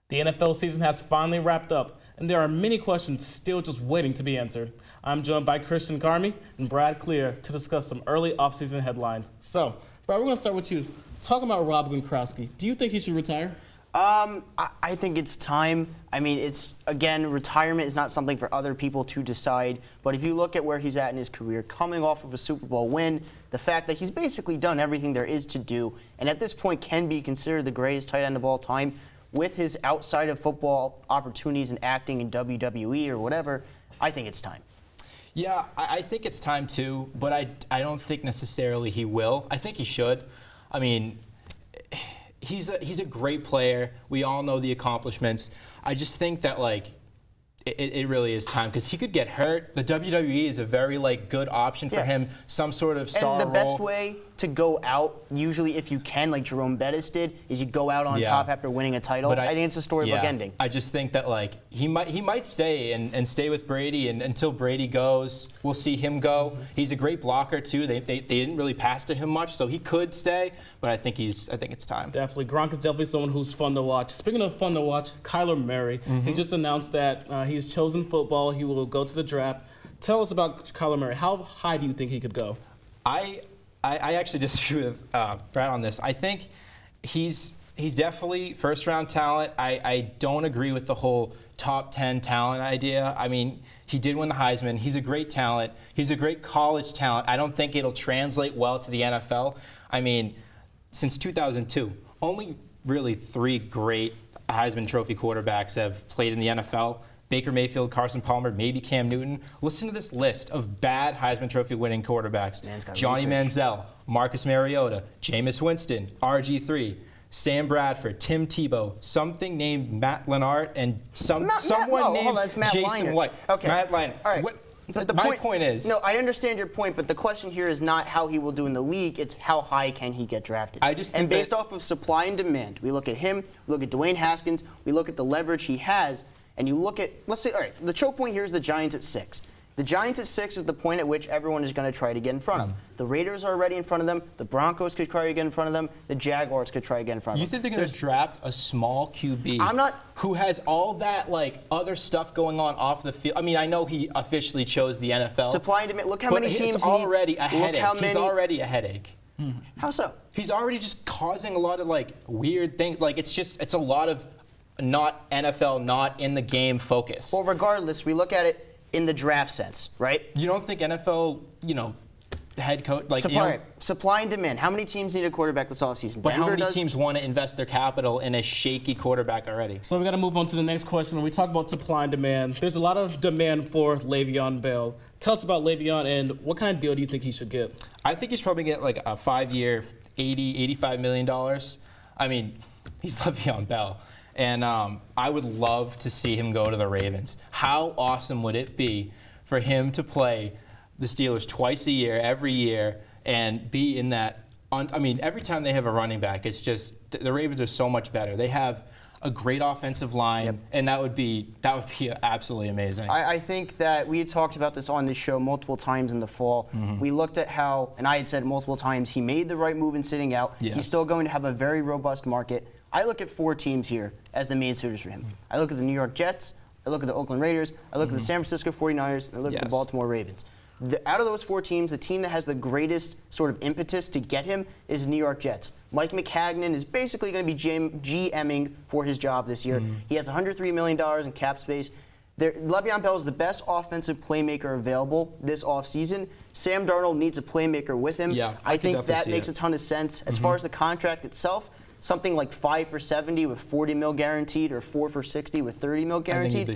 The NFL season has finally wrapped up, and there are many questions still just waiting to be answered. I'm joined by Christian Carme and Brad Klier to discuss some early offseason headlines. So, Brad, we're going to start with you. Talking about Rob Gronkowski, do you think he should retire? I think it's time. I mean, again, retirement is not something for other people to decide. But if you look at where he's at in his career, coming off of a Super Bowl win, the fact that he's basically done everything there is to do, and at this point can be considered the greatest tight end of all time, with his outside of football opportunities and acting in WWE or whatever, I think it's time. Yeah, I think it's time too, but I don't think necessarily he will. I think he should. I mean, he's a great player. We all know the accomplishments. I just think that it really is time because he could get hurt. The WWE is a very good option for him. Some sort of star role. And the best role. way to go out, usually if you can, like Jerome Bettis did, is you go out on top after winning a title. But I think it's a storybook ending. I just think that he might stay and stay with Brady and until Brady goes. We'll see him go. He's a great blocker too. They didn't really pass to him much, so he could stay. But I think it's time. Definitely, Gronk is definitely someone who's fun to watch. Speaking of fun to watch, Kyler Murray. He just announced that he's chosen football. He will go to the draft. Tell us about Kyler Murray. How high do you think he could go? I actually disagree with Brad on this. I think he's definitely first-round talent. I don't agree with the whole top 10 talent idea. I mean, he did win the Heisman. He's a great talent. He's a great college talent. I don't think it'll translate well to the NFL. I mean, since 2002, only really 3 great Heisman Trophy quarterbacks have played in the NFL. Baker Mayfield, Carson Palmer, maybe Cam Newton. Listen to this list of bad Heisman Trophy winning quarterbacks. Johnny Manziel, Marcus Mariota, Jameis Winston, RG3, Sam Bradford, Tim Tebow, something named Matt Leinart, and someone named Jason White. Okay. Matt Leinart. All right. But my point is... No, I understand your point, but the question here is not how he will do in the league, it's how high can he get drafted. And based off of supply and demand, we look at him, we look at Dwayne Haskins, we look at the leverage he has, and you look at, let's say, all right, the choke point here is the Giants at 6. The Giants at 6 is the point at which everyone is going to try to get in front of. The Raiders are already in front of them. The Broncos could try to get in front of them. The Jaguars could try to get in front of them. You think they're going to draft a small QB who has all that other stuff going on off the field? I mean, I know he officially chose the NFL. Supply and demand. Look how many teams it's already a headache. He's already a headache. How so? He's already just causing a lot of weird things. It's a lot of not NFL, not in the game focus. Well, regardless, we look at it in the draft sense, right? You don't think NFL, head coach supply and demand. How many teams need a quarterback this offseason? But how many teams want to invest their capital in a shaky quarterback already? So we got to move on to the next question. When we talk about supply and demand, there's a lot of demand for LeVeon Bell. Tell us about LeVeon and what kind of deal do you think he should get? I think he's probably get a 5-year, $85 million. I mean, he's LeVeon Bell. And I would love to see him go to the Ravens. How awesome would it be for him to play the Steelers twice a year, every year, and be in that? I mean, every time they have a running back, it's just the Ravens are so much better. They have a great offensive line, and that would be absolutely amazing. I think that we had talked about this on this show multiple times in the fall. We looked at how, and I had said multiple times, he made the right move in sitting out. Yes. He's still going to have a very robust market. I look at 4 teams here as the main suitors for him. I look at the New York Jets, I look at the Oakland Raiders, I look at the San Francisco 49ers, and I look at the Baltimore Ravens. Out of those 4 teams, the team that has the greatest sort of impetus to get him is the New York Jets. Mike McCagnon is basically going to be GMing for his job this year. He has $103 million in cap space. LeVeon Bell is the best offensive playmaker available this offseason. Sam Darnold needs a playmaker with him. Yeah, I think that makes a ton of sense. As far as the contract itself, something like 5 for $70 with $40 million guaranteed, or 4 for $60 with $30 million guaranteed.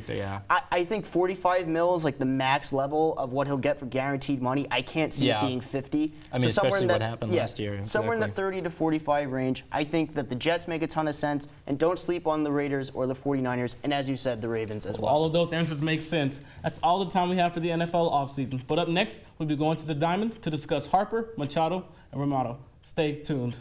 I think $45 million is the max level of what he'll get for guaranteed money. I can't see it being 50. I mean, especially what happened last year. Somewhere in the 30 to 45 range. I think that the Jets make a ton of sense, and don't sleep on the Raiders or the 49ers, and as you said, the Ravens as well. All of those answers make sense. That's all the time we have for the NFL offseason. But up next, we'll be going to the Diamond to discuss Harper, Machado, and Romano. Stay tuned.